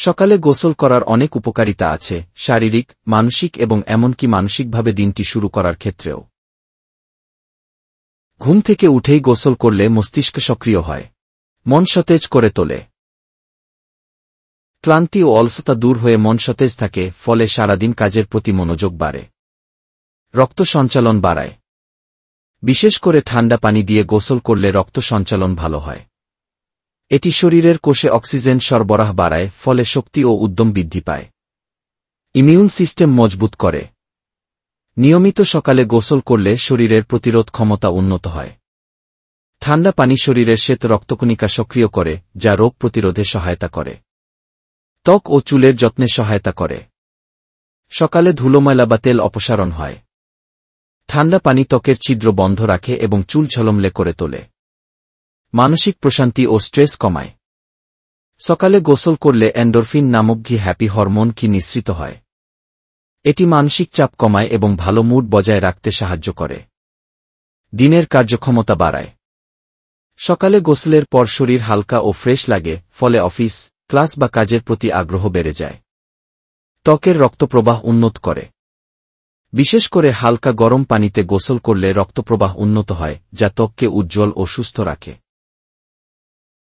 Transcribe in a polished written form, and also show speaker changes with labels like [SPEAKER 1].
[SPEAKER 1] সকালে গোসল করার অনেক উপকারিতা আছে, শারীরিক, মানসিক এবং এমনকি মানসিকভাবে দিনটি শুরু করার ক্ষেত্রেও। ঘুম থেকে উঠেই গোসল করলে মস্তিষ্ক সক্রিয় হয়, মন সতেজ করে তোলে। ক্লান্তি ও অলসতা দূর হয়ে মন সতেজ থাকে, ফলে সারাদিন কাজের প্রতি মনোযোগ বাড়ে। রক্ত সঞ্চালন বাড়ায়। বিশেষ করে ঠান্ডা পানি দিয়ে গোসল করলে রক্ত সঞ্চালন ভালো হয়। এটি শরীরের কোষে অক্সিজেন সরবরাহ বাড়ায়, ফলে শক্তি ও উদ্যম বৃদ্ধি পায়। ইমিউন সিস্টেম মজবুত করে। নিয়মিত সকালে গোসল করলে শরীরের প্রতিরোধ ক্ষমতা উন্নত হয়। ঠান্ডা পানি শরীরের শ্বেত রক্তকণিকা সক্রিয় করে, যা রোগ প্রতিরোধে সহায়তা করে। ত্বক ও চুলের যত্নে সহায়তা করে। সকালে ধুলোময়লা বা তেল অপসারণ হয়। ঠান্ডা পানি ত্বকের ছিদ্র বন্ধ রাখে এবং চুল ঝলমলে করে তোলে। মানসিক প্রশান্তি ও স্ট্রেস কমায়। সকালে গোসল করলে এন্ডোরফিন নামক হ্যাপি হরমোন নিঃসৃত হয়। এটি মানসিক চাপ কমায় এবং ভালো মুড বজায় রাখতে সাহায্য করে। দিনের কার্যক্ষমতা বাড়ায়। সকালে গোসলের পর শরীর হালকা ও ফ্রেশ লাগে, ফলে অফিস, ক্লাস বা কাজের প্রতি আগ্রহ বেড়ে যায়। ত্বকের রক্তপ্রবাহ উন্নত করে। বিশেষ করে হালকা গরম পানিতে গোসল করলে রক্তপ্রবাহ উন্নত হয়, যা ত্বককে উজ্জ্বল ও সুস্থ রাখে।